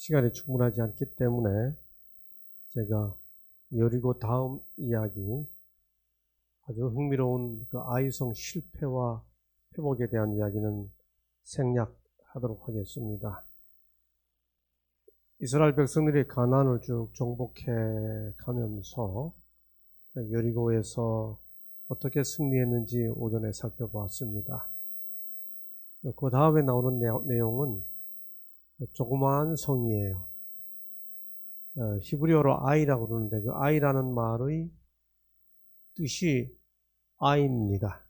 시간이 충분하지 않기 때문에 제가 여리고 다음 이야기, 아주 흥미로운 그 아이성 실패와 회복에 대한 이야기는 생략하도록 하겠습니다. 이스라엘 백성들이 가나안을 쭉 정복해 가면서 여리고에서 어떻게 승리했는지 오전에 살펴보았습니다. 그 다음에 나오는 내용은 조그마한 성이에요. 히브리어로 아이라고 그러는데 그 아이라는 말의 뜻이 아이입니다.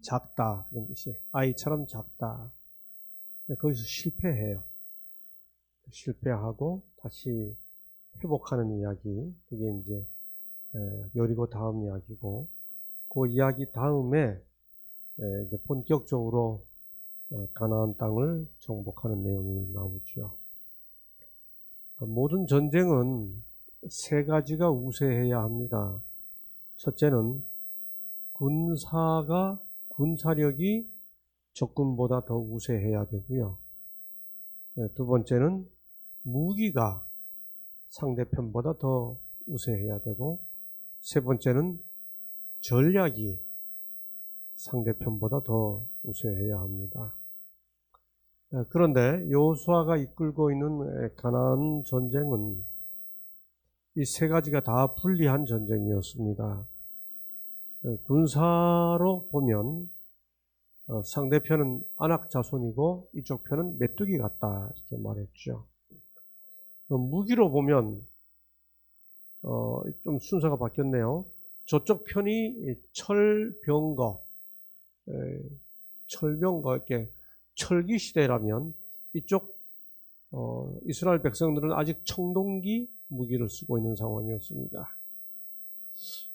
작다 그런 뜻이, 아이처럼 작다. 거기서 실패해요. 실패하고 다시 회복하는 이야기, 그게 이제 여리고 다음 이야기고, 그 이야기 다음에 이제 본격적으로 가나안 땅을 정복하는 내용이 나오죠. 모든 전쟁은 세 가지가 우세해야 합니다. 첫째는 군사력이 적군보다 더 우세해야 되고요. 두 번째는 무기가 상대편보다 더 우세해야 되고, 세 번째는 전략이 상대편보다 더 우세해야 합니다. 그런데 여호수아가 이끌고 있는 가나안 전쟁은 이 세 가지가 다 불리한 전쟁이었습니다. 군사로 보면 상대편은 아낙 자손이고 이쪽 편은 메뚜기 같다 이렇게 말했죠. 무기로 보면 좀 순서가 바뀌었네요. 저쪽 편이 철병거 이렇게 철기 시대라면 이쪽 이스라엘 백성들은 아직 청동기 무기를 쓰고 있는 상황이었습니다.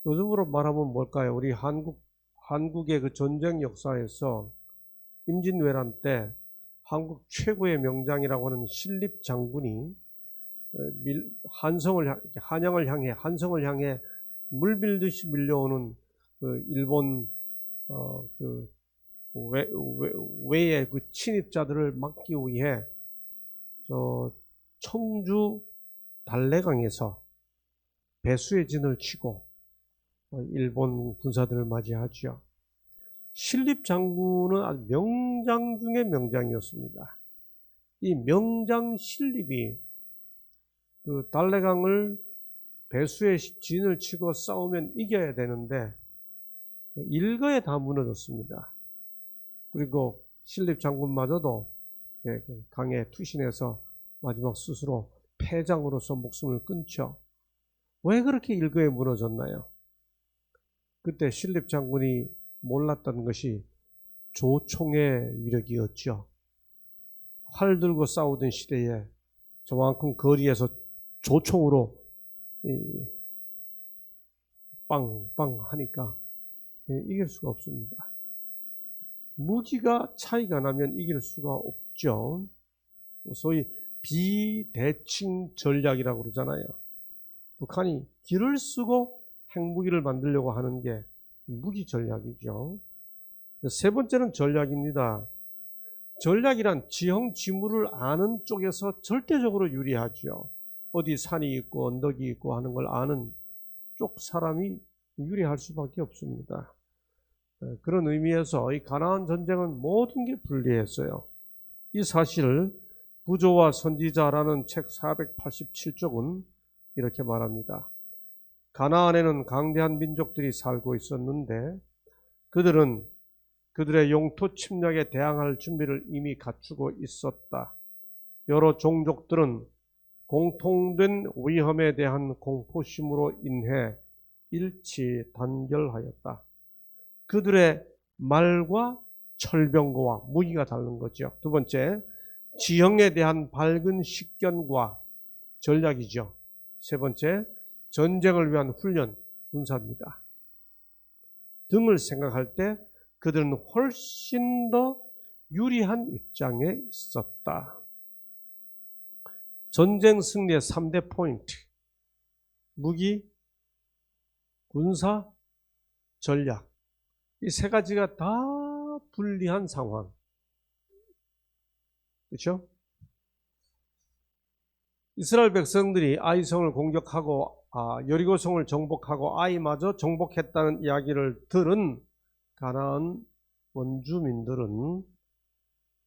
요즘으로 말하면 뭘까요? 우리 한국의 그 전쟁 역사에서 임진왜란 때 한국 최고의 명장이라고 하는 신립 장군이 한양을 향해, 한성을 향해 물밀듯이 밀려오는 그 일본 그 외의 그 침입자들을 막기 위해 청주 달래강에서 배수의 진을 치고 일본 군사들을 맞이하죠. 신립 장군은 아주 명장 중의 명장이었습니다. 이 명장 신립이 그 달래강을 배수의 진을 치고 싸우면 이겨야 되는데 일거에 다 무너졌습니다. 그리고 신립 장군마저도 강에 투신해서 마지막 스스로 패장으로서 목숨을 끊죠. 왜 그렇게 일거에 무너졌나요? 그때 신립 장군이 몰랐던 것이 조총의 위력이었죠. 활 들고 싸우던 시대에 저만큼 거리에서 조총으로 빵빵 하니까 이길 수가 없습니다. 무기가 차이가 나면 이길 수가 없죠. 소위 비대칭 전략이라고 그러잖아요. 북한이 길을 쓰고 핵무기를 만들려고 하는 게 무기 전략이죠. 세 번째는 전략입니다. 전략이란 지형지물을 아는 쪽에서 절대적으로 유리하죠. 어디 산이 있고 언덕이 있고 하는 걸 아는 쪽 사람이 유리할 수밖에 없습니다. 그런 의미에서 이 가나안 전쟁은 모든 게 불리했어요. 이 사실을 부조와 선지자라는 책 487쪽은 이렇게 말합니다. 가나안에는 강대한 민족들이 살고 있었는데 그들은 그들의 영토 침략에 대항할 준비를 이미 갖추고 있었다. 여러 종족들은 공통된 위험에 대한 공포심으로 인해 일치 단결하였다. 그들의 말과 철병거와 무기가 다른 거죠. 두 번째, 지형에 대한 밝은 식견과 전략이죠. 세 번째, 전쟁을 위한 훈련, 군사입니다. 등을 생각할 때 그들은 훨씬 더 유리한 입장에 있었다. 전쟁 승리의 3대 포인트, 무기, 군사, 전략. 이 세 가지가 다 불리한 상황. 그렇죠? 이스라엘 백성들이 아이성을 공격하고 여리고성을 정복하고 아이마저 정복했다는 이야기를 들은 가나안 원주민들은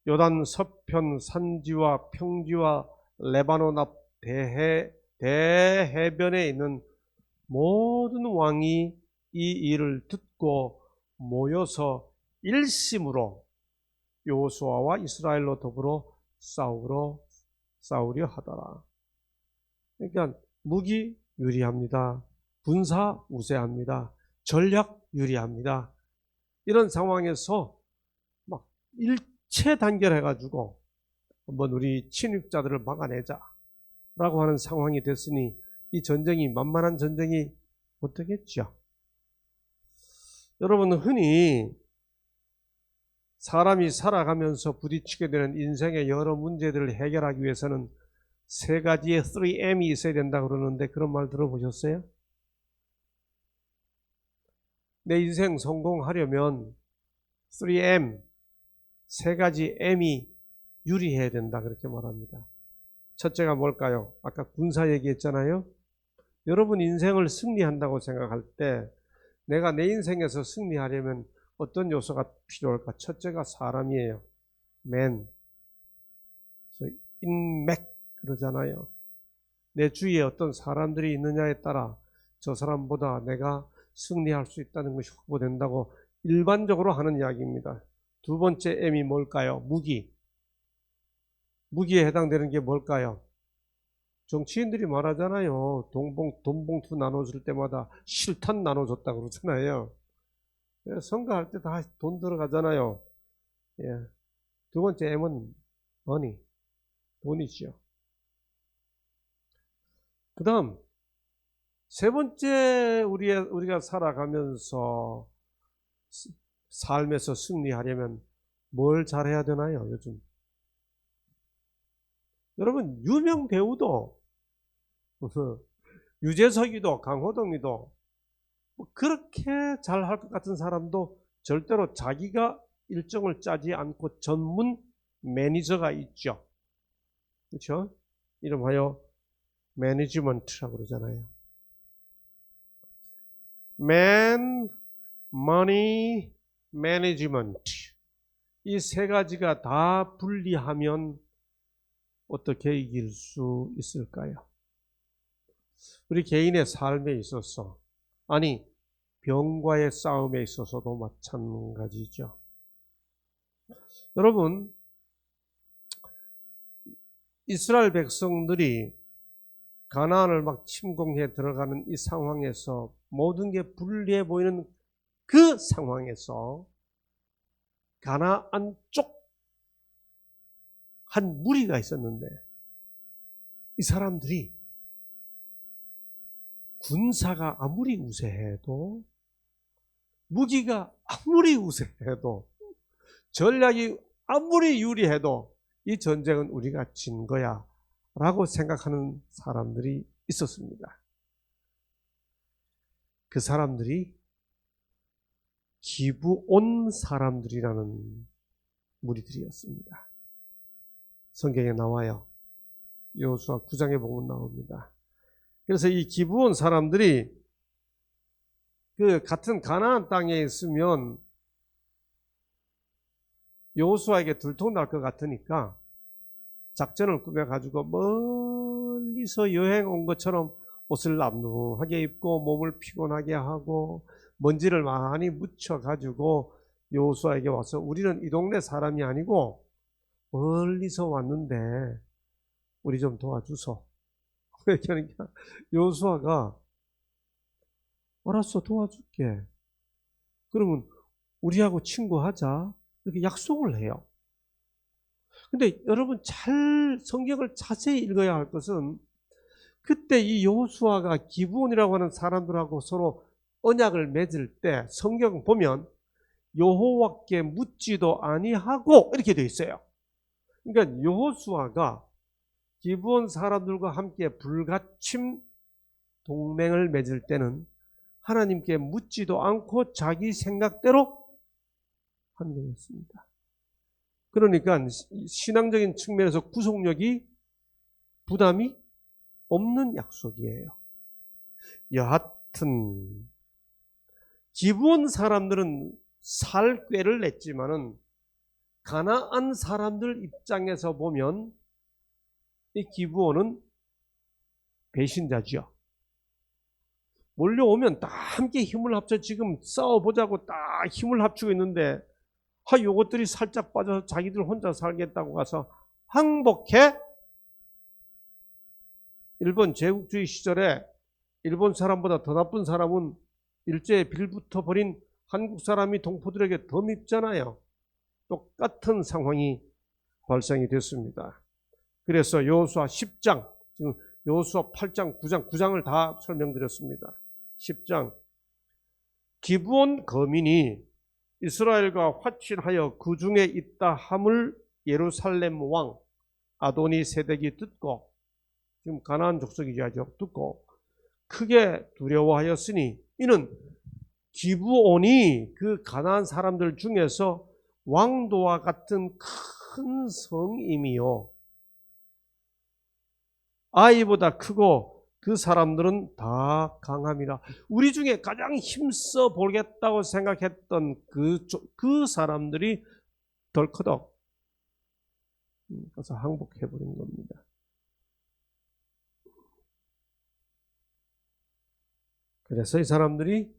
요단 서편 산지와 평지와 레바논 앞 대해변에 있는 모든 왕이 이 일을 듣고 모여서 일심으로 여호수아와 이스라엘로 더불어 싸우려 하더라. 그러니까 무기 유리합니다. 군사 우세합니다. 전략 유리합니다. 이런 상황에서 막 일체 단결해가지고 한번 우리 침입자들을 막아내자 라고 하는 상황이 됐으니 이 전쟁이 만만한 전쟁이 어떻겠죠? 여러분, 흔히 사람이 살아가면서 부딪히게 되는 인생의 여러 문제들을 해결하기 위해서는 세 가지의 3M이 있어야 된다 그러는데 그런 말 들어보셨어요? 내 인생 성공하려면 3M, 세 가지 M이 유리해야 된다 그렇게 말합니다. 첫째가 뭘까요? 아까 군사 얘기했잖아요. 여러분 인생을 승리한다고 생각할 때 내가 내 인생에서 승리하려면 어떤 요소가 필요할까? 첫째가 사람이에요. Man. 그래서 인맥 그러잖아요. 내 주위에 어떤 사람들이 있느냐에 따라 저 사람보다 내가 승리할 수 있다는 것이 확보된다고 일반적으로 하는 이야기입니다. 두 번째 M이 뭘까요? 무기. 무기에 해당되는 게 뭘까요? 정치인들이 말하잖아요. 돈 봉투 나눠줄 때마다 실탄 나눠줬다고 그러잖아요. 선거할 때 다 돈 들어가잖아요. 예. 두 번째 M은 money, 돈이죠. 그 다음 세 번째 우리가 살아가면서 삶에서 승리하려면 뭘 잘해야 되나요? 요즘 여러분 유명 배우도 유재석이도 강호동이도 그렇게 잘할 것 같은 사람도 절대로 자기가 일정을 짜지 않고 전문 매니저가 있죠. 그렇죠? 이름하여 매니지먼트라고 그러잖아요. Man, Money, Management. 이 세 가지가 다 분리하면 어떻게 이길 수 있을까요? 우리 개인의 삶에 있어서, 아니 병과의 싸움에 있어서도 마찬가지죠. 여러분, 이스라엘 백성들이 가나안을 막 침공해 들어가는 이 상황에서 모든 게 불리해 보이는 그 상황에서 가나안 쪽 한 무리가 있었는데 이 사람들이 군사가 아무리 우세해도 무기가 아무리 우세해도 전략이 아무리 유리해도 이 전쟁은 우리가 진 거야 라고 생각하는 사람들이 있었습니다. 그 사람들이 기브온 사람들이라는 무리들이었습니다. 성경에 나와요. 여호수아 9장에 보면 나옵니다. 그래서 이 기브온 사람들이 그 같은 가나안 땅에 있으면 여호수아에게 들통날 것 같으니까 작전을 꾸며가지고 멀리서 여행 온 것처럼 옷을 남루하게 입고 몸을 피곤하게 하고 먼지를 많이 묻혀가지고 여호수아에게 와서 우리는 이 동네 사람이 아니고 멀리서 왔는데 우리 좀 도와주소. 그러니까 여호수아가 알았어 도와줄게. 그러면 우리하고 친구하자 이렇게 약속을 해요. 근데 여러분 잘 성경을 자세히 읽어야 할 것은 그때 이 여호수아가 기브온이라고 하는 사람들하고 서로 언약을 맺을 때 성경 보면 여호와께 묻지도 아니하고 이렇게 되어 있어요. 그러니까 여호수아가 기브온 사람들과 함께 불가침 동맹을 맺을 때는 하나님께 묻지도 않고 자기 생각대로 한 거였습니다. 그러니까 신앙적인 측면에서 구속력이 부담이 없는 약속이에요. 여하튼 기브온 사람들은 살 꾀를 냈지만은 가나안 사람들 입장에서 보면 이 기브온은 배신자죠. 몰려오면 다 함께 힘을 합쳐 지금 싸워보자고 딱 힘을 합치고 있는데 요것들이 살짝 빠져서 자기들 혼자 살겠다고 가서 항복해. 일본 제국주의 시절에 일본 사람보다 더 나쁜 사람은 일제에 빌붙어 버린 한국 사람이 동포들에게 더 밉잖아요. 똑같은 상황이 발생이 됐습니다. 그래서 여호수아 10장, 지금 여호수아 8장, 9장을 다 설명드렸습니다. 10장, 기브온 거민이 이스라엘과 화친하여 그 중에 있다 함을 예루살렘 왕 아도니 세덱이 듣고, 지금 가나안 족속이죠. 듣고 크게 두려워하였으니 이는 기브온이 그 가나안 사람들 중에서 왕도와 같은 큰 성임이요 아이보다 크고 그 사람들은 다 강함이라. 우리 중에 가장 힘써 보겠다고 생각했던 그 사람들이 덜커덕 가서 항복해버린 겁니다. 그래서 이 사람들이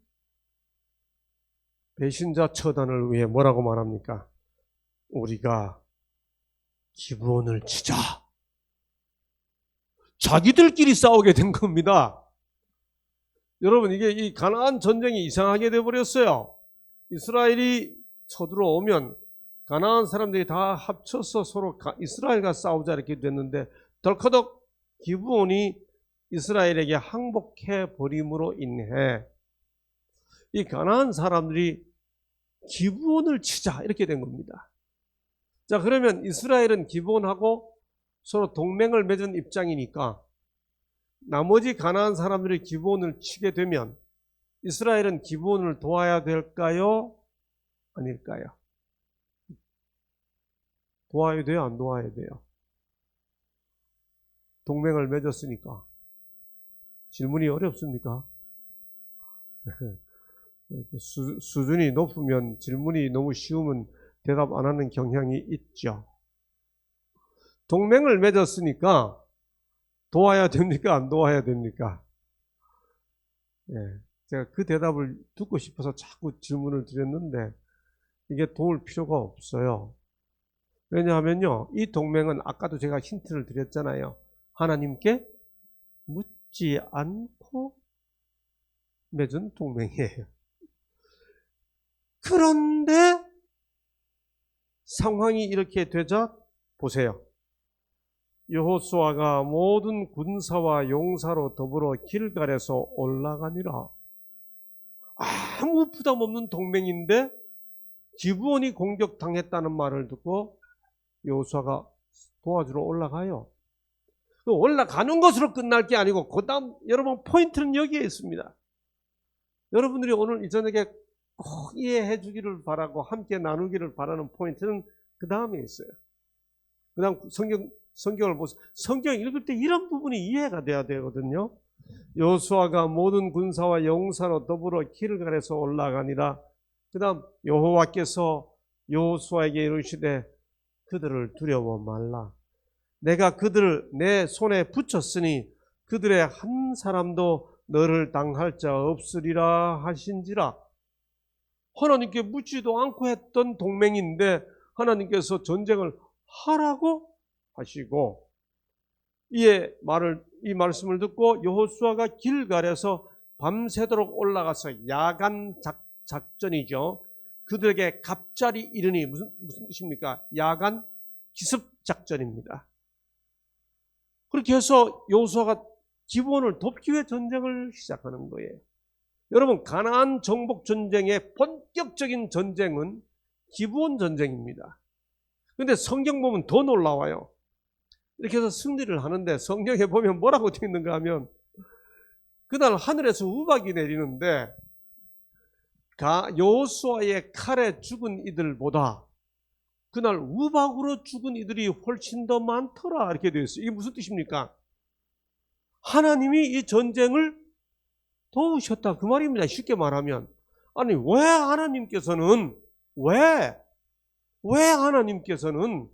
배신자 처단을 위해 뭐라고 말합니까? 우리가 기브온을 치자. 자기들끼리 싸우게 된 겁니다. 여러분, 이게 이 가나안 전쟁이 이상하게 돼버렸어요. 이스라엘이 쳐들어오면 가나안 사람들이 다 합쳐서 서로 이스라엘과 싸우자 이렇게 됐는데 덜커덕 기브온이 이스라엘에게 항복해 버림으로 인해 이 가나안 사람들이 기브온을 치자 이렇게 된 겁니다. 자, 그러면 이스라엘은 기브온하고 서로 동맹을 맺은 입장이니까 나머지 가나안 사람들이 기브온을 치게 되면 이스라엘은 기브온을 도와야 될까요? 아닐까요? 도와야 돼요? 안 도와야 돼요? 동맹을 맺었으니까. 질문이 어렵습니까? 수준이 높으면 질문이 너무 쉬우면 대답 안 하는 경향이 있죠. 동맹을 맺었으니까 도와야 됩니까? 안 도와야 됩니까? 예, 제가 그 대답을 듣고 싶어서 자꾸 질문을 드렸는데 이게 도울 필요가 없어요. 왜냐하면요, 이 동맹은 아까도 제가 힌트를 드렸잖아요. 하나님께 묻지 않고 맺은 동맹이에요. 그런데 상황이 이렇게 되자 보세요. 여호수아가 모든 군사와 용사로 더불어 길갈에서 올라가니라. 아무 부담 없는 동맹인데 기브온이 공격당했다는 말을 듣고 여호수아가 도와주러 올라가요. 올라가는 것으로 끝날 게 아니고 그 다음 여러분 포인트는 여기에 있습니다. 여러분들이 오늘 이 저녁에 꼭 이해해 주기를 바라고 함께 나누기를 바라는 포인트는 그 다음에 있어요. 그 다음 성경을 보세요. 성경 읽을 때 이런 부분이 이해가 돼야 되거든요. 여호수아가 모든 군사와 용사로 더불어 길갈에서 올라가니라. 그 다음 여호와께서 여호수아에게 이르시되 그들을 두려워 말라. 내가 그들을 내 손에 붙였으니 그들의 한 사람도 너를 당할 자 없으리라 하신지라. 하나님께 묻지도 않고 했던 동맹인데 하나님께서 전쟁을 하라고 하시고, 이 말씀을 듣고 여호수아가 길갈에서 밤새도록 올라가서 야간 작전이죠. 그들에게 갑자리 이르니 무슨 뜻입니까? 야간 기습 작전입니다. 그렇게 해서 여호수아가 기브온을 돕기 위해 전쟁을 시작하는 거예요. 여러분, 가나안 정복 전쟁의 본격적인 전쟁은 기브온 전쟁입니다. 그런데 성경 보면 더 놀라워요. 이렇게 해서 승리를 하는데 성경에 보면 뭐라고 되어 있는가 하면 그날 하늘에서 우박이 내리는데 여호수아의 칼에 죽은 이들보다 그날 우박으로 죽은 이들이 훨씬 더 많더라 이렇게 되어 있어요. 이게 무슨 뜻입니까? 하나님이 이 전쟁을 도우셨다 그 말입니다. 쉽게 말하면. 아니 왜 하나님께서는 왜 하나님께서는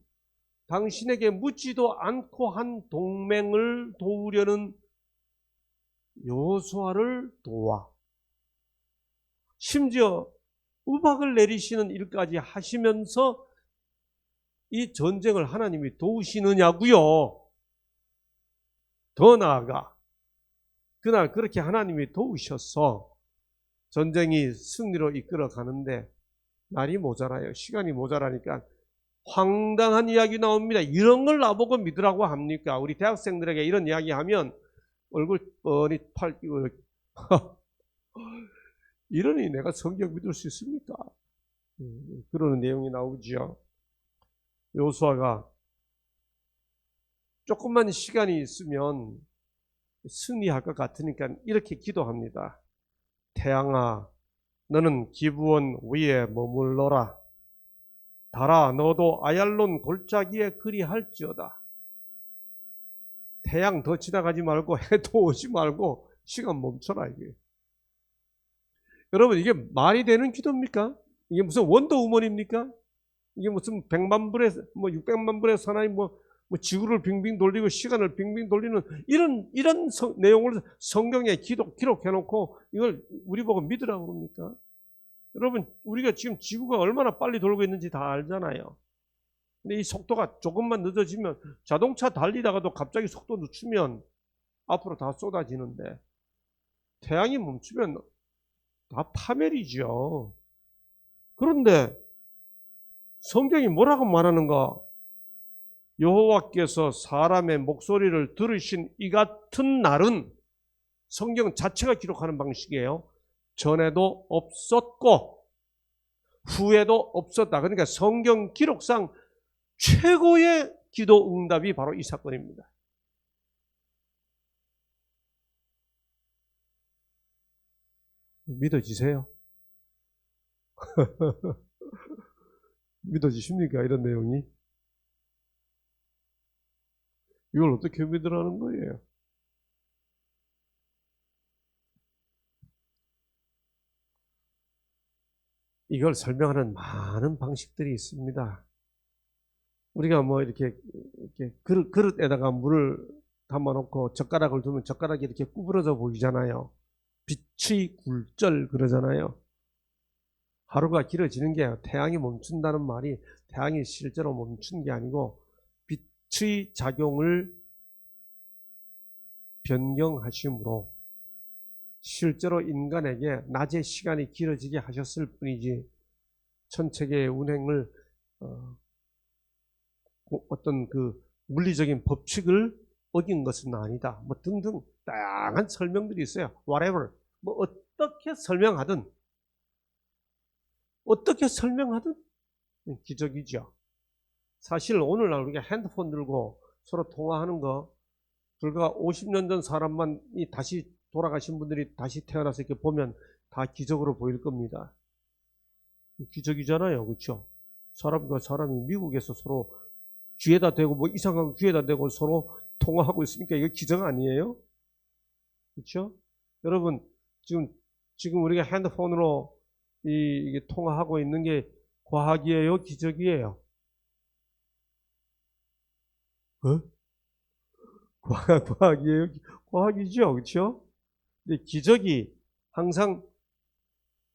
당신에게 묻지도 않고 한 동맹을 도우려는 여호수아를 도와 심지어 우박을 내리시는 일까지 하시면서 이 전쟁을 하나님이 도우시느냐고요. 더 나아가 그날 그렇게 하나님이 도우셔서 전쟁이 승리로 이끌어 가는데 날이 모자라요. 시간이 모자라니까 황당한 이야기 나옵니다. 이런 걸 나보고 믿으라고 합니까? 우리 대학생들에게 이런 이야기 하면 얼굴 뻔히 이러니 내가 성경 믿을 수 있습니까? 그러는 내용이 나오죠. 여호수아가 조금만 시간이 있으면 승리할 것 같으니까 이렇게 기도합니다. 태양아, 너는 기브온 위에 머물러라. 달아, 너도 아얄론 골짜기에 그리할지어다. 태양 더 지나가지 말고 해도 오지 말고 시간 멈춰라 이게. 여러분 이게 말이 되는 기도입니까? 이게 무슨 원더우먼입니까? 이게 무슨 100만 불의 600만 불의 사나이 지구를 빙빙 돌리고 시간을 빙빙 돌리는 이런 내용을 성경에 기록해놓고 이걸 우리 보고 믿으라고 그럽니까? 여러분 우리가 지금 지구가 얼마나 빨리 돌고 있는지 다 알잖아요. 근데 이 속도가 조금만 늦어지면 자동차 달리다가도 갑자기 속도 늦추면 앞으로 다 쏟아지는데 태양이 멈추면 다 파멸이죠. 그런데 성경이 뭐라고 말하는가? 여호와께서 사람의 목소리를 들으신 이 같은 날은 성경 자체가 기록하는 방식이에요. 전에도 없었고 후에도 없었다. 그러니까 성경 기록상 최고의 기도 응답이 바로 이 사건입니다. 믿어지세요? 믿어지십니까? 이런 내용이? 이걸 어떻게 믿으라는 거예요? 이걸 설명하는 많은 방식들이 있습니다. 우리가 이렇게 그릇에다가 물을 담아놓고 젓가락을 두면 젓가락이 이렇게 구부러져 보이잖아요. 빛의 굴절 그러잖아요. 하루가 길어지는 게 태양이 멈춘다는 말이 태양이 실제로 멈춘 게 아니고 빛의 작용을 변경하심으로 실제로 인간에게 낮의 시간이 길어지게 하셨을 뿐이지 천체계의 운행을 어떤 그 물리적인 법칙을 어긴 것은 아니다. 등등 다양한 설명들이 있어요. whatever. 어떻게 설명하든 기적이죠. 사실 오늘날 우리가 핸드폰 들고 서로 통화하는 거 불과 50년 전 사람만이 다시 돌아가신 분들이 다시 태어나서 이렇게 보면 다 기적으로 보일 겁니다. 기적이잖아요. 그렇죠? 사람과 사람이 미국에서 서로 귀에다 대고 이상한 귀에다 대고 서로 통화하고 있으니까 이거 기적 아니에요? 그렇죠? 여러분 지금 우리가 핸드폰으로 이게 통화하고 있는 게 과학이에요? 기적이에요? 과학이에요? 과학이죠. 그렇죠? 근데 기적이 항상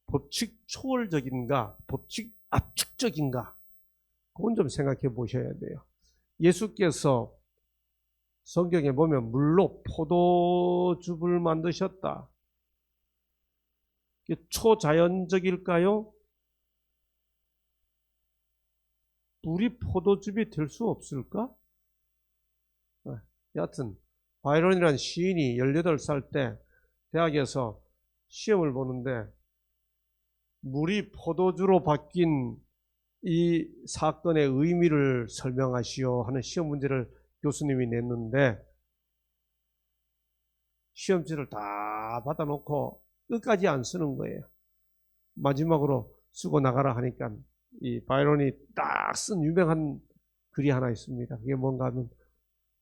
법칙 초월적인가, 법칙 압축적인가, 그건 좀 생각해 보셔야 돼요. 예수께서 성경에 보면 물로 포도즙을 만드셨다. 초자연적일까요? 물이 포도즙이 될 수 없을까? 여하튼 바이런이라는 시인이 18살 때 대학에서 시험을 보는데 물이 포도주로 바뀐 이 사건의 의미를 설명하시오 하는 시험 문제를 교수님이 냈는데 시험지를 다 받아놓고 끝까지 안 쓰는 거예요. 마지막으로 쓰고 나가라 하니까 이 바이런이 딱 쓴 유명한 글이 하나 있습니다. 그게 뭔가 하면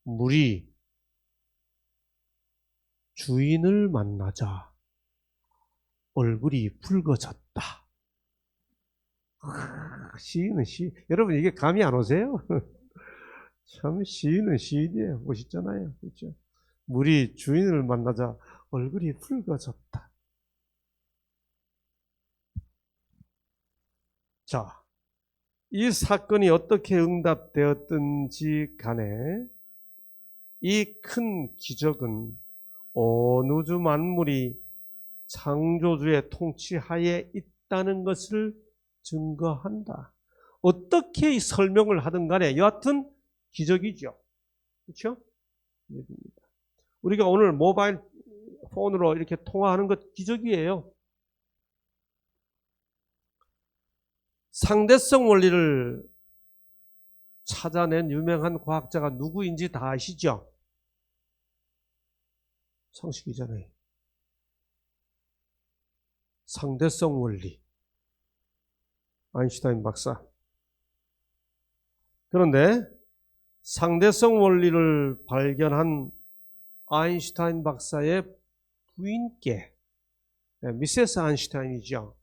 물이 주인을 만나자 얼굴이 붉어졌다. 시인은 여러분 이게 감이 안 오세요? 참 시인은 시인이에요. 멋있잖아요. 그렇죠? 물이 주인을 만나자 얼굴이 붉어졌다. 자, 이 사건이 어떻게 응답되었든지 간에 이 큰 기적은 온 우주 만물이 창조주의 통치하에 있다는 것을 증거한다. 어떻게 설명을 하든 간에 여하튼 기적이죠. 그렇죠? 우리가 오늘 모바일 폰으로 이렇게 통화하는 것 기적이에요. 상대성 원리를 찾아낸 유명한 과학자가 누구인지 다 아시죠? 상식이잖아요. 상대성 원리. 아인슈타인 박사. 그런데 상대성 원리를 발견한 아인슈타인 박사의 부인께, 미세스 아인슈타인이죠.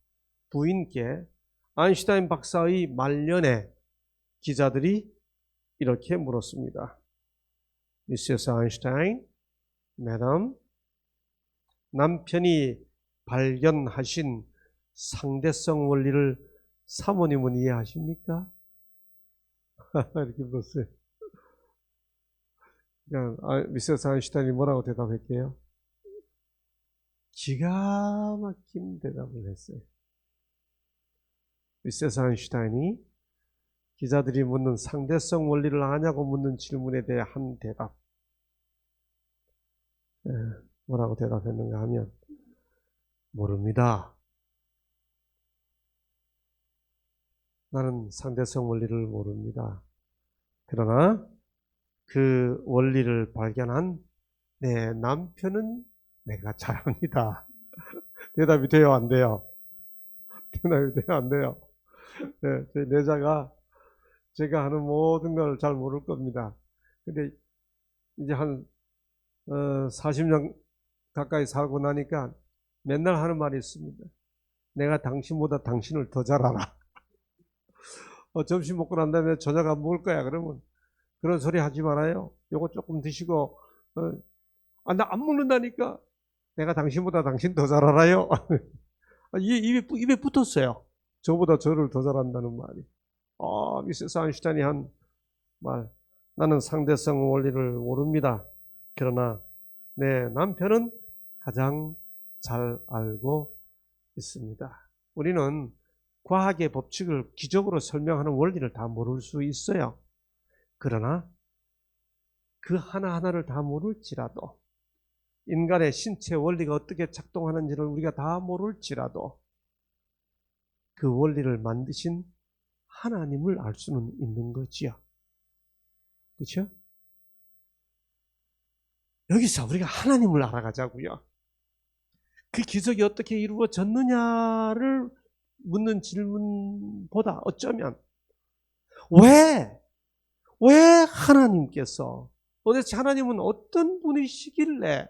부인께 아인슈타인 박사의 말년에 기자들이 이렇게 물었습니다. 미세스 아인슈타인, 매덤, 남편이 발견하신 상대성 원리를 사모님은 이해하십니까? 이렇게 물었어요. 그냥 미세스 아인슈타인이 뭐라고 대답할게요? 기가 막힌 대답을 했어요. 미세스 아인슈타인이 기자들이 묻는 상대성 원리를 아냐고 묻는 질문에 대해 한 대답. 뭐라고 대답했는가 하면 모릅니다. 나는 상대성 원리를 모릅니다. 그러나 그 원리를 발견한 내 남편은 내가 잘 압니다. 대답이 돼요, 안 돼요? 대답이 돼요, 안 돼요? 네, 제 내자가 제가 하는 모든 걸 잘 모를 겁니다. 근데 이제 한 40년 가까이 살고 나니까 맨날 하는 말이 있습니다. 내가 당신보다 당신을 더 잘 알아. 점심 먹고 난 다음에 저녁 안 먹을 거야. 그러면 그런 소리 하지 말아요. 요거 조금 드시고 나 안 먹는다니까. 내가 당신보다 당신 더 잘 알아요. 입에 붙었어요. 저보다 저를 더 잘한다는 말이. 미세스 아인슈타인이 한 말. 나는 상대성 원리를 모릅니다. 그러나 내 남편은 가장 잘 알고 있습니다. 우리는 과학의 법칙을 기적으로 설명하는 원리를 다 모를 수 있어요. 그러나 그 하나하나를 다 모를지라도 인간의 신체 원리가 어떻게 작동하는지를 우리가 다 모를지라도 그 원리를 만드신 하나님을 알 수는 있는 거지요. 그렇죠? 여기서 우리가 하나님을 알아가자고요. 그 기적이 어떻게 이루어졌느냐를 묻는 질문보다 어쩌면 왜 하나님께서 도대체 하나님은 어떤 분이시길래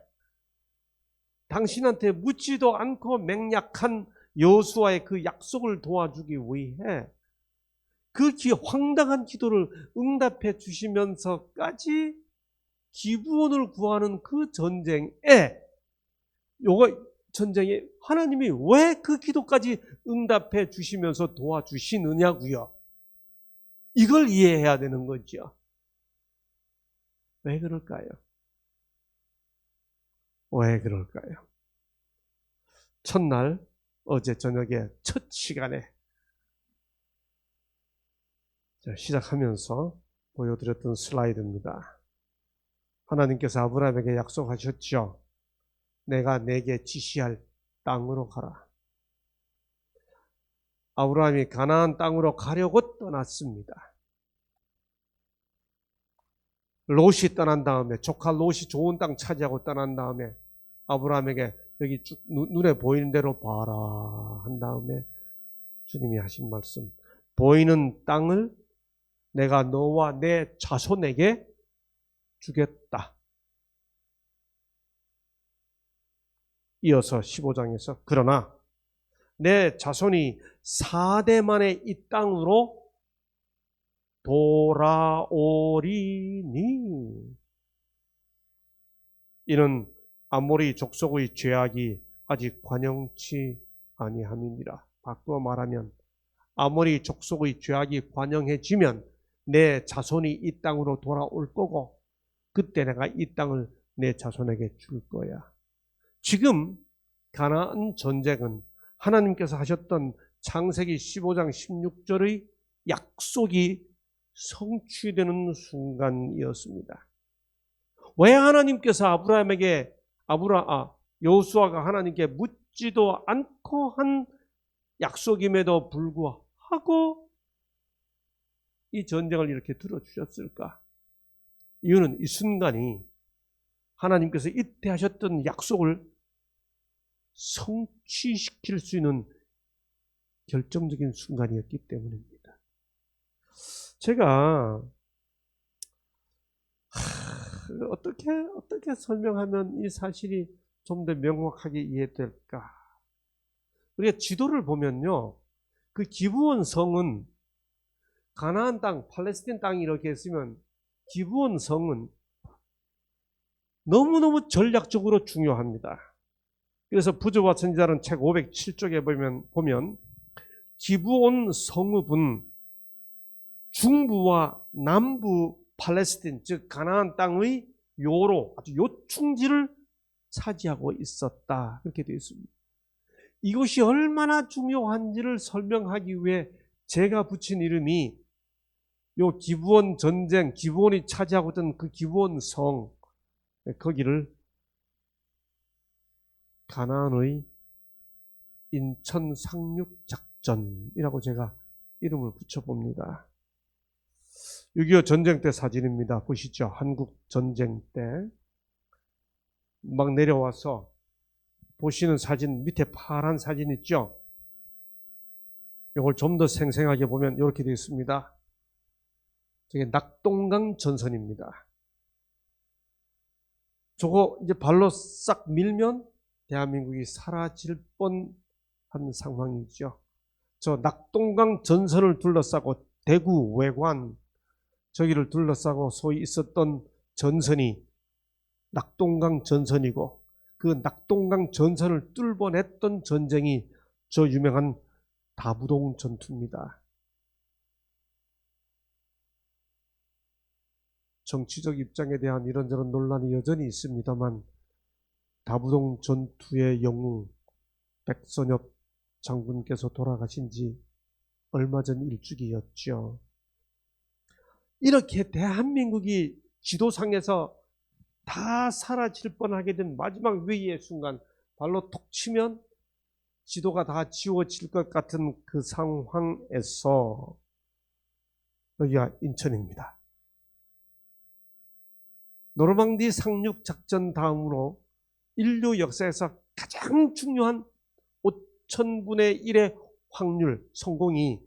당신한테 묻지도 않고 맹약한 여호수아의 그 약속을 도와주기 위해 그 황당한 기도를 응답해 주시면서까지 기브온을 구하는 그 전쟁에 하나님이 왜 그 기도까지 응답해 주시면서 도와주시느냐고요. 이걸 이해해야 되는 거죠. 왜 그럴까요? 왜 그럴까요? 첫날 어제 저녁에 첫 시간에 시작하면서 보여드렸던 슬라이드입니다. 하나님께서 아브라함에게 약속하셨죠. 내가 내게 지시할 땅으로 가라. 아브라함이 가나안 땅으로 가려고 떠났습니다. 롯이 떠난 다음에 조카 롯이 좋은 땅 차지하고 떠난 다음에 아브라함에게 여기 쭉 눈에 보이는 대로 봐라 한 다음에 주님이 하신 말씀, 보이는 땅을 내가 너와 내 자손에게 주겠다. 이어서 15장에서 그러나 내 자손이 4대 만에 이 땅으로 돌아오리니 이는 아모리 족속의 죄악이 아직 관영치 아니함이니라. 바꾸어 말하면 아모리 족속의 죄악이 관영해지면 내 자손이 이 땅으로 돌아올 거고 그때 내가 이 땅을 내 자손에게 줄 거야. 지금 가나안 전쟁은 하나님께서 하셨던 창세기 15장 16절의 약속이 성취되는 순간이었습니다. 왜 하나님께서 여호수아가 하나님께 묻지도 않고 한 약속임에도 불구하고 이 전쟁을 이렇게 들어주셨을까? 이유는 이 순간이 하나님께서 이때 하셨던 약속을 성취시킬 수 있는 결정적인 순간이었기 때문입니다. 제가 어떻게 설명하면 이 사실이 좀 더 명확하게 이해될까? 우리가 지도를 보면요, 그 기브온 성은 가나안 땅, 팔레스틴 땅이 이렇게 있으면 기브온 성은 너무너무 전략적으로 중요합니다. 그래서 부조와 선지자는 책 507쪽에 보면 기브온 성읍은 중부와 남부 팔레스틴, 즉 가나안 땅의 요로, 아주 요충지를 차지하고 있었다. 그렇게 되어 있습니다. 이것이 얼마나 중요한지를 설명하기 위해 제가 붙인 이름이 요 기브온 전쟁, 기브온이 차지하고 있던 그 기브온 성, 거기를 가나안의 인천 상륙 작전이라고 제가 이름을 붙여봅니다. 6.25 전쟁 때 사진입니다. 보시죠. 한국 전쟁 때 막 내려와서 보시는 사진 밑에 파란 사진 있죠? 이걸 좀 더 생생하게 보면 이렇게 되어 있습니다. 저게 낙동강 전선입니다. 저거 이제 발로 싹 밀면 대한민국이 사라질 뻔한 상황이죠. 저 낙동강 전선을 둘러싸고 대구 외관 저기를 둘러싸고 소위 있었던 전선이 낙동강 전선이고 그 낙동강 전선을 뚫어냈던 전쟁이 저 유명한 다부동 전투입니다. 정치적 입장에 대한 이런저런 논란이 여전히 있습니다만 다부동 전투의 영웅 백선엽 장군께서 돌아가신 지 얼마 전 일주기였죠. 이렇게 대한민국이 지도상에서 다 사라질 뻔하게 된 마지막 위기의 순간, 발로 톡 치면 지도가 다 지워질 것 같은 그 상황에서 여기가 인천입니다. 노르망디 상륙 작전 다음으로 인류 역사에서 가장 중요한 5,000분의 1의 확률, 성공이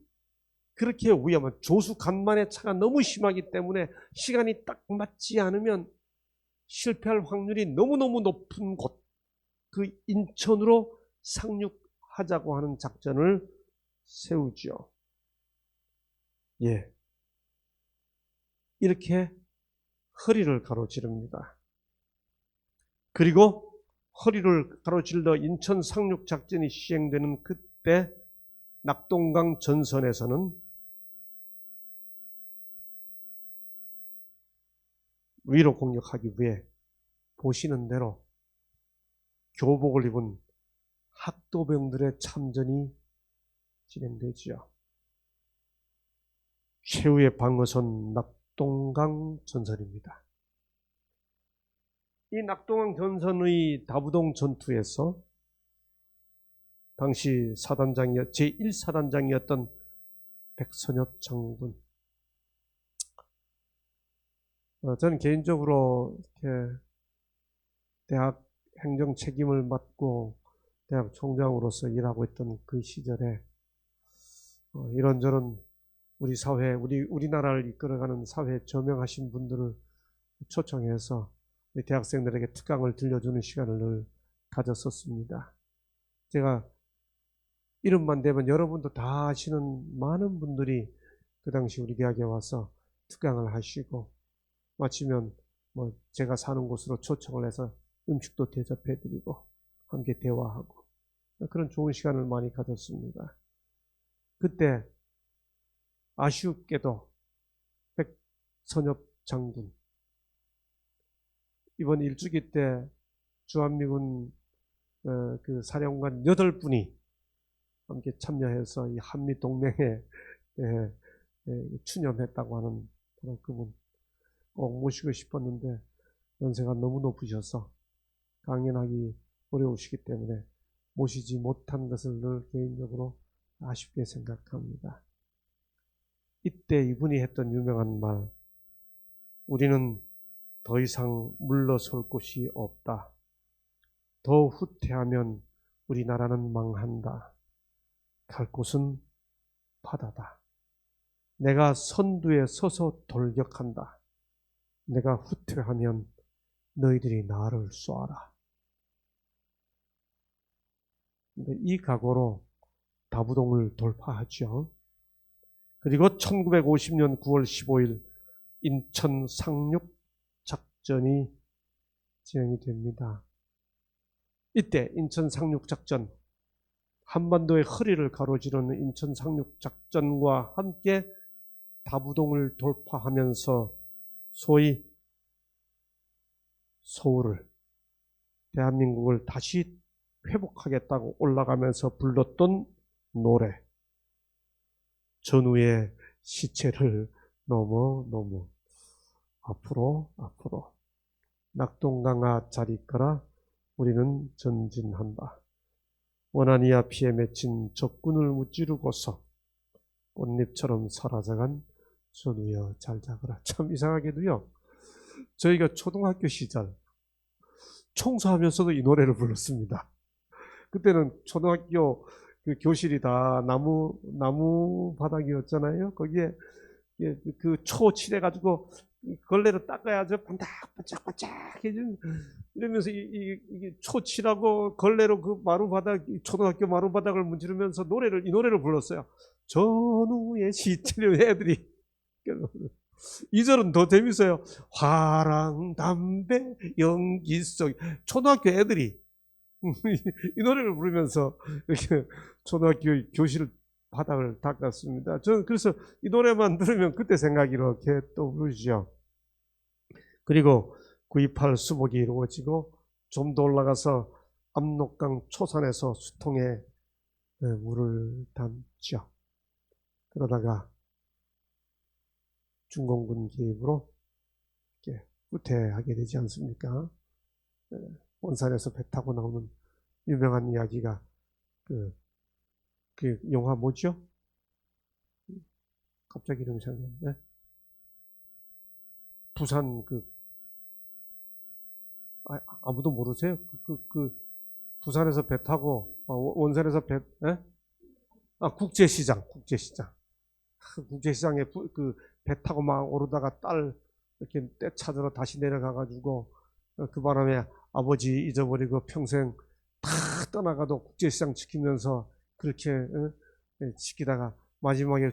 그렇게 위험한 조수 간만의 차가 너무 심하기 때문에 시간이 딱 맞지 않으면 실패할 확률이 너무너무 높은 곳, 그 인천으로 상륙하자고 하는 작전을 세우죠. 예. 이렇게 허리를 가로지릅니다. 그리고 허리를 가로질러 인천 상륙 작전이 시행되는 그때 낙동강 전선에서는 위로 공격하기 위해 보시는 대로 교복을 입은 학도병들의 참전이 진행되지요. 최후의 방어선 낙동강 전선입니다. 이 낙동강 전선의 다부동 전투에서 당시 제1사단장이었던 백선엽 장군, 저는 개인적으로 이렇게 대학 행정 책임을 맡고 대학 총장으로서 일하고 있던 그 시절에 이런저런 우리 사회, 우리나라를 이끌어가는 사회에 저명하신 분들을 초청해서 대학생들에게 특강을 들려주는 시간을 늘 가졌었습니다. 제가 이름만 대면 여러분도 다 아시는 많은 분들이 그 당시 우리 대학에 와서 특강을 하시고 마치면 뭐 제가 사는 곳으로 초청을 해서 음식도 대접해드리고 함께 대화하고 그런 좋은 시간을 많이 가졌습니다. 그때 아쉽게도 백선엽 장군 이번 일주기 때 주한미군 그 사령관 8분이 함께 참여해서 이 한미 동맹에 추념했다고 하는 그분 꼭 모시고 싶었는데 연세가 너무 높으셔서 강연하기 어려우시기 때문에 모시지 못한 것을 늘 개인적으로 아쉽게 생각합니다. 이때 이분이 했던 유명한 말, 우리는 더 이상 물러설 곳이 없다. 더 후퇴하면 우리나라는 망한다. 갈 곳은 바다다. 내가 선두에 서서 돌격한다. 내가 후퇴하면 너희들이 나를 쏘아라. 이 각오로 다부동을 돌파하죠. 그리고 1950년 9월 15일 인천 상륙 작전이 진행이 됩니다. 이때 인천 상륙 작전, 한반도의 허리를 가로지르는 인천 상륙 작전과 함께 다부동을 돌파하면서 소위 서울을, 대한민국을 다시 회복하겠다고 올라가면서 불렀던 노래, 전우의 시체를 넘어 앞으로 낙동강아 잘 있거라 우리는 전진한다. 원한이야 피에 맺힌 적군을 무찌르고서 꽃잎처럼 사라져간 전우여 잘 자거라. 참 이상하게도요, 저희가 초등학교 시절 청소하면서도 이 노래를 불렀습니다. 그때는 초등학교 그 교실이 다 나무 바닥이었잖아요. 거기에 그 초 칠해가지고 걸레로 닦아야죠. 반짝반짝 해준 이러면서 이게 초 칠하고 걸레로 그 초등학교 마루 바닥을 문지르면서 이 노래를 불렀어요. 전우의 시체를 애들이. 2절은 더 재밌어요. 화랑 담배 연기 속. 초등학교 애들이 이 노래를 부르면서 이렇게 초등학교 교실 바닥을 닦았습니다. 저는 그래서 이 노래만 들으면 그때 생각이 이렇게 떠오르죠. 그리고 9.28 수복이 이루어지고 좀 더 올라가서 압록강 초산에서 수통에 물을 담죠. 그러다가 중공군 개입으로 이렇게 후퇴하게 되지 않습니까? 원산에서 배 타고 나오는 유명한 이야기가 그 영화 뭐죠? 갑자기 이름이 생각나는데 부산 아무도 모르세요? 부산에서 배 타고 원산에서 국제시장 국제시장에 배 타고 막 오르다가 딸 이렇게 떼 찾으러 다시 내려가가지고 그 바람에 아버지 잊어버리고 평생 다 떠나가도 국제시장 지키면서 그렇게 지키다가 마지막에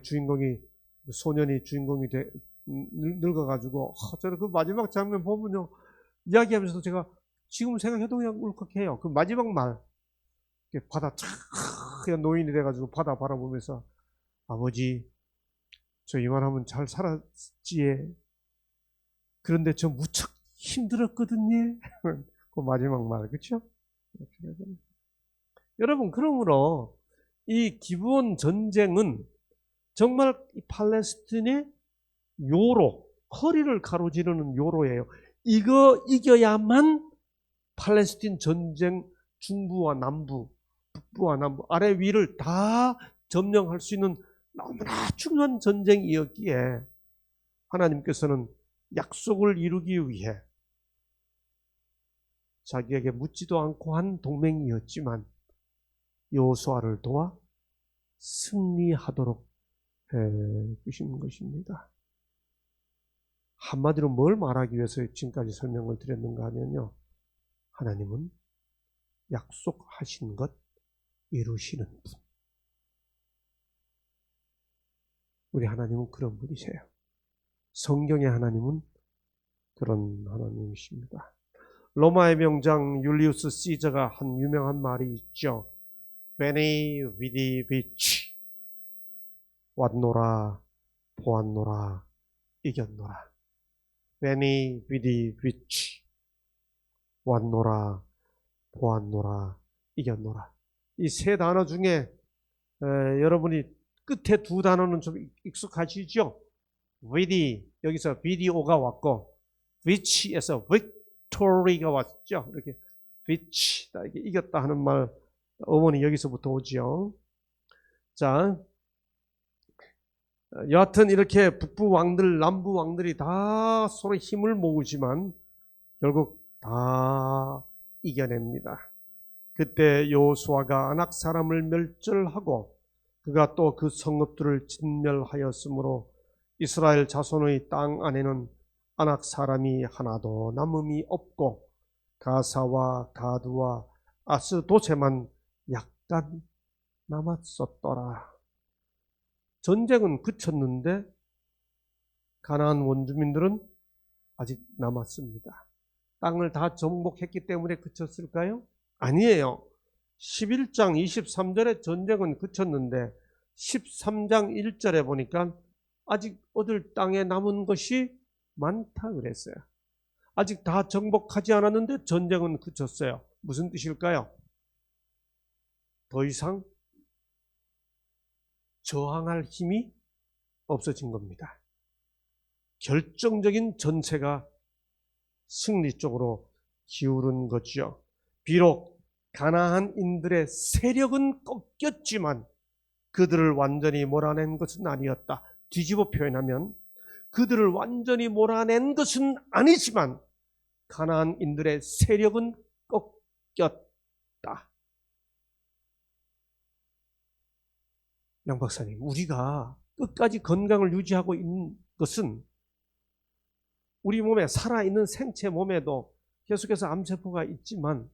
소년이 주인공이 늙어가지고 저는 그 마지막 장면 보면요, 이야기하면서도 제가 지금 생각해도 그냥 울컥해요. 그 마지막 말, 바다 그냥 노인이 돼가지고 바다 바라보면서 아버지 저 이만하면 잘 살았지에 그런데 저 무척 힘들었거든요. 그 마지막 말, 그렇죠? 여러분, 그러므로 이 기브온 전쟁은 정말 이 팔레스틴의 허리를 가로지르는 요로예요. 이거 이겨야만 팔레스틴 전쟁 중부와 남부, 북부와 남부, 아래 위를 다 점령할 수 있는 너무나 중요한 전쟁이었기에 하나님께서는 약속을 이루기 위해 자기에게 묻지도 않고 한 동맹이었지만 여호수아를 도와 승리하도록 해주신 것입니다. 한마디로 뭘 말하기 위해서 지금까지 설명을 드렸는가 하면요, 하나님은 약속하신 것 이루시는 분. 우리 하나님은 그런 분이세요. 성경의 하나님은 그런 하나님이십니다. 로마의 명장 율리우스 시저가 한 유명한 말이 있죠. Veni vidi vici. 왔노라 보았노라 이겼노라. Veni vidi vici. 왔노라 보았노라 이겼노라. 이 세 단어 중에 여러분이 끝에 두 단어는 좀 익숙하시죠? vidi, 여기서 VDO가 왔고 vic에서 victory가 왔죠. 이렇게 vici, 이게 이겼다 하는 말 어머니 여기서부터 오죠. 자, 여하튼 이렇게 북부 왕들, 남부 왕들이 다 서로 힘을 모으지만 결국 다 이겨냅니다. 그때 여호수아가 아낙 사람을 멸절하고 그가 또 그 성읍들을 진멸하였으므로 이스라엘 자손의 땅 안에는 아낙 사람이 하나도 남음이 없고 가사와 가두와 아스도세만 약간 남았었더라. 전쟁은 그쳤는데 가나안 원주민들은 아직 남았습니다. 땅을 다 정복했기 때문에 그쳤을까요? 아니에요. 11장 23절에 전쟁은 그쳤는데 13장 1절에 보니까 아직 얻을 땅에 남은 것이 많다 그랬어요. 아직 다 정복하지 않았는데 전쟁은 그쳤어요. 무슨 뜻일까요? 더 이상 저항할 힘이 없어진 겁니다. 결정적인 전세가 승리 쪽으로 기울은 거죠. 비록 가나안인들의 세력은 꺾였지만 그들을 완전히 몰아낸 것은 아니었다. 뒤집어 표현하면 그들을 완전히 몰아낸 것은 아니지만 가나안인들의 세력은 꺾였다. 양 박사님, 우리가 끝까지 건강을 유지하고 있는 것은 우리 몸에 살아있는 생체 몸에도 계속해서 암세포가 있지만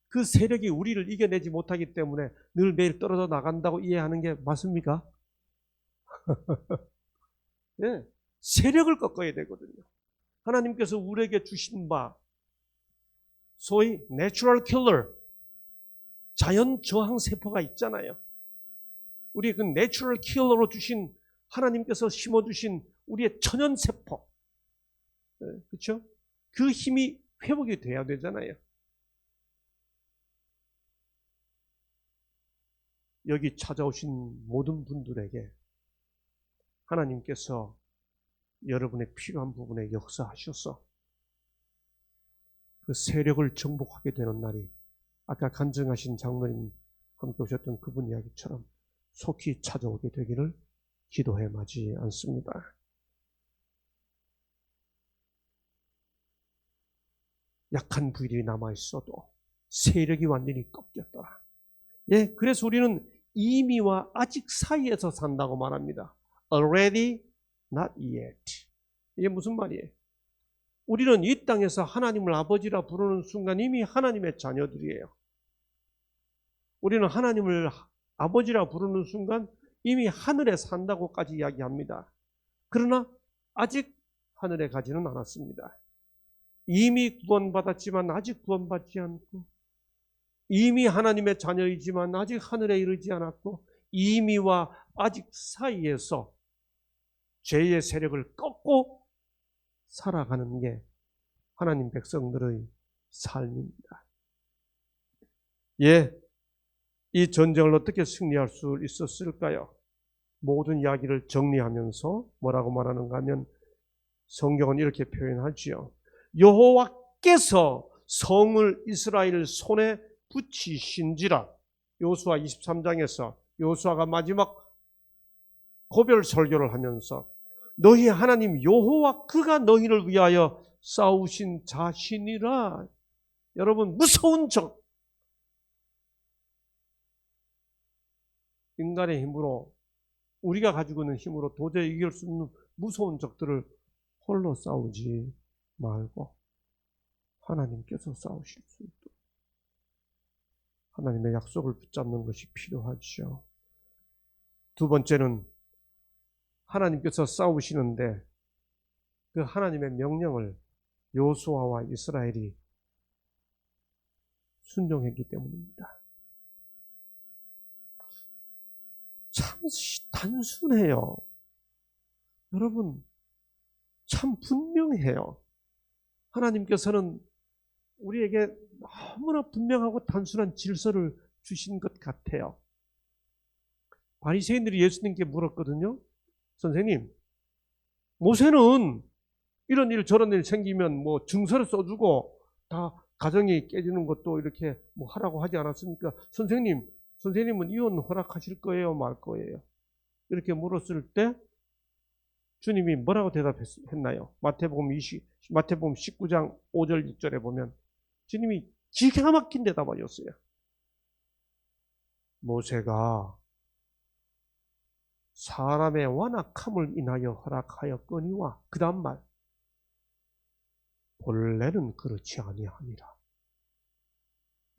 그 세력이 우리를 이겨내지 못하기 때문에 늘 매일 떨어져 나간다고 이해하는 게 맞습니까? 네, 세력을 꺾어야 되거든요. 하나님께서 우리에게 주신 바 소위 내추럴 킬러, 자연 저항 세포가 있잖아요. 우리 그 내추럴 킬러로 주신 하나님께서 심어주신 우리의 천연 세포, 그렇죠? 그 힘이 회복이 돼야 되잖아요. 여기 찾아오신 모든 분들에게 하나님께서 여러분의 필요한 부분에 역사하셔서 그 세력을 정복하게 되는 날이 아까 간증하신 장로님 함께 오셨던 그분 이야기처럼 속히 찾아오게 되기를 기도해 마지 않습니다. 약한 부위들이 남아있어도 세력이 완전히 꺾였더라. 예, 그래서 우리는 이미와 아직 사이에서 산다고 말합니다. Already, not yet. 이게 무슨 말이에요? 우리는 이 땅에서 하나님을 아버지라 부르는 순간 이미 하나님의 자녀들이에요. 우리는 하나님을 아버지라 부르는 순간 이미 하늘에 산다고까지 이야기합니다. 그러나 아직 하늘에 가지는 않았습니다. 이미 구원받았지만 아직 구원받지 않고, 이미 하나님의 자녀이지만 아직 하늘에 이르지 않았고, 이미와 아직 사이에서 죄의 세력을 꺾고 살아가는 게 하나님 백성들의 삶입니다. 예, 이 전쟁을 어떻게 승리할 수 있었을까요? 모든 이야기를 정리하면서 뭐라고 말하는가 하면 성경은 이렇게 표현하지요. 여호와께서 성을 이스라엘 손에 붙이신지라. 여호수아 23장에서 여호수아가 마지막 고별 설교를 하면서 너희 하나님 여호와 그가 너희를 위하여 싸우신 자신이라. 여러분, 무서운 적, 인간의 힘으로, 우리가 가지고 있는 힘으로 도저히 이길 수 없는 무서운 적들을 홀로 싸우지 말고 하나님께서 싸우실 수 있도록 하나님의 약속을 붙잡는 것이 필요하죠. 두 번째는 하나님께서 싸우시는데 그 하나님의 명령을 여호수아와 이스라엘이 순종했기 때문입니다. 참 단순해요. 여러분, 참 분명해요. 하나님께서는 우리에게 너무나 분명하고 단순한 질서를 주신 것 같아요. 바리새인들이 예수님께 물었거든요. 선생님, 모세는 이런 일 저런 일 생기면 뭐 증서를 써주고 다 가정이 깨지는 것도 이렇게 뭐 하라고 하지 않았습니까? 선생님은 이혼 허락하실 거예요, 말 거예요? 이렇게 물었을 때 주님이 뭐라고 대답했나요? 마태복음 19장 5절 6절에 보면 주님이 기가 막힌 대답하셨어요. 모세가 사람의 완악함을 인하여 허락하였거니와 그 다음 말 본래는 그렇지 아니하니라.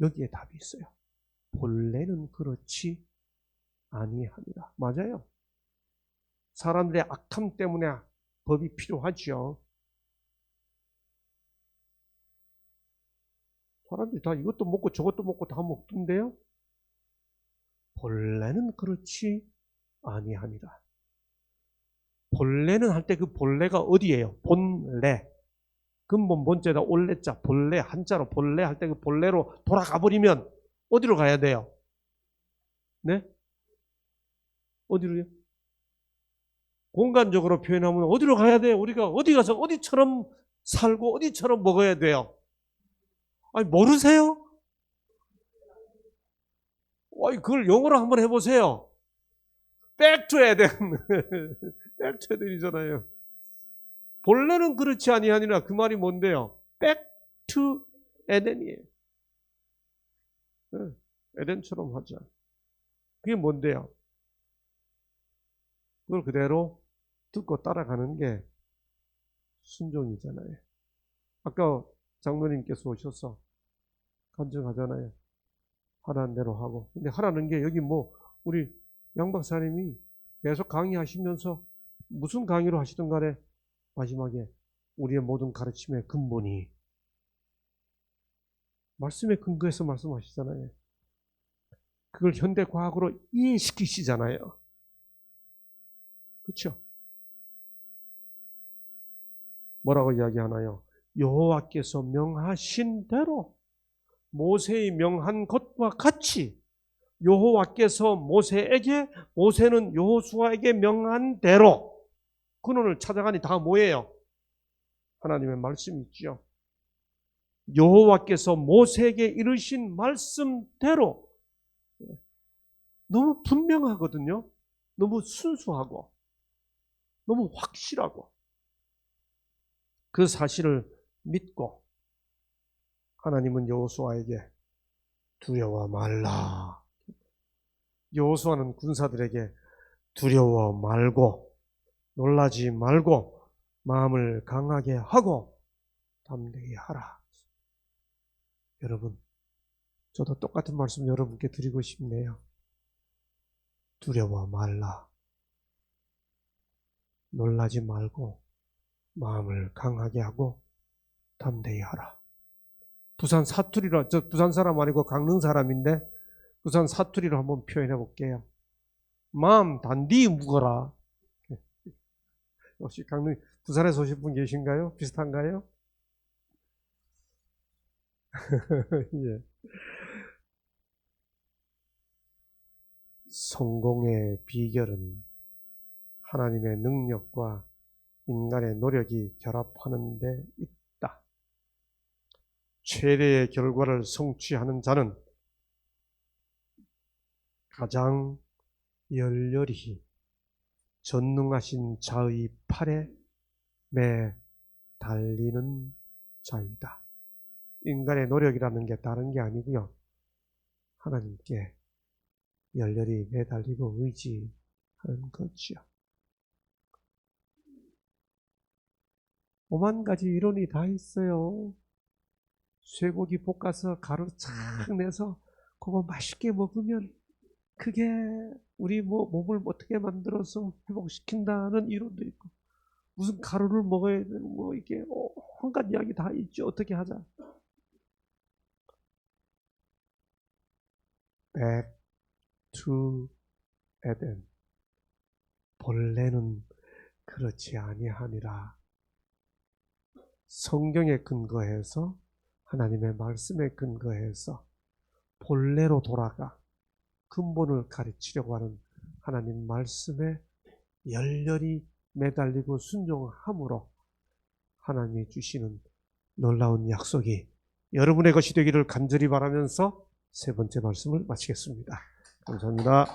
여기에 답이 있어요. 본래는 그렇지 아니하니라. 맞아요. 사람들의 악함 때문에 법이 필요하죠. 사람들이 다 이것도 먹고 저것도 먹고 다 먹던데요. 본래는 그렇지 아니하니라. 본래는 할 때 그 본래가 어디예요? 본래. 근본 본자다 올래자 본래 한자로 본래 할 때 그 본래로 돌아가 버리면 어디로 가야 돼요? 네? 어디로요? 공간적으로 표현하면 어디로 가야 돼요? 우리가 어디 가서 어디처럼 살고 어디처럼 먹어야 돼요? 아니 모르세요? 아니 그걸 영어로 한번 해보세요. Back to Eden. Back to Eden이잖아요. 본래는 그렇지 아니하니라. 그 말이 뭔데요? Back to Eden이에요. 에덴처럼 하자. 그게 뭔데요? 그걸 그대로 듣고 따라가는 게 순종이잖아요. 아까 장로님께서 오셔서 간증하잖아요. 하라는 대로 하고. 근데 하라는 게 여기 뭐 우리 양 박사님이 계속 강의하시면서 무슨 강의로 하시든 간에 마지막에 우리의 모든 가르침의 근본이 말씀에 근거해서 말씀하시잖아요. 그걸 현대과학으로 이해시키시잖아요. 그렇죠? 뭐라고 이야기하나요? 여호와께서 명하신 대로 모세의 명한 것과 같이 여호와께서 모세는 여호수아에게 명한 대로 근원을 찾아가니 다 뭐예요? 하나님의 말씀이 있죠. 여호와께서 모세에게 이르신 말씀대로 너무 분명하거든요. 너무 순수하고 너무 확실하고 그 사실을 믿고 하나님은 여호수아에게 두려워 말라. 여호수아는 군사들에게 두려워 말고 놀라지 말고 마음을 강하게 하고 담대히 하라. 여러분, 저도 똑같은 말씀 여러분께 드리고 싶네요. 두려워 말라. 놀라지 말고 마음을 강하게 하고 담대히 하라. 부산 사투리로, 저 부산 사람 아니고 강릉 사람인데 부산 사투리로 한번 표현해 볼게요. 마음 단디 묵어라. 혹시 강릉, 부산에서 오신 분 계신가요? 비슷한가요? 예. 성공의 비결은 하나님의 능력과 인간의 노력이 결합하는 데 있다. 최대의 결과를 성취하는 자는 가장 열렬히 전능하신 자의 팔에 매 달리는 자이다. 인간의 노력이라는 게 다른 게 아니고요. 하나님께 열렬히 매달리고 의지하는 거죠. 오만 가지 이론이 다 있어요. 쇠고기 볶아서 가루 착 내서 그거 맛있게 먹으면 그게 우리 뭐 몸을 어떻게 만들어서 회복시킨다는 이론도 있고, 무슨 가루를 먹어야 되는 뭐 이게 온갖 이야기 다 있죠. 어떻게 하자. Back to Eden. 본래는 그렇지 아니하니라. 성경에 근거해서, 하나님의 말씀에 근거해서 본래로 돌아가 근본을 가르치려고 하는 하나님 말씀에 열렬히 매달리고 순종함으로 하나님이 주시는 놀라운 약속이 여러분의 것이 되기를 간절히 바라면서 세 번째 말씀을 마치겠습니다. 감사합니다.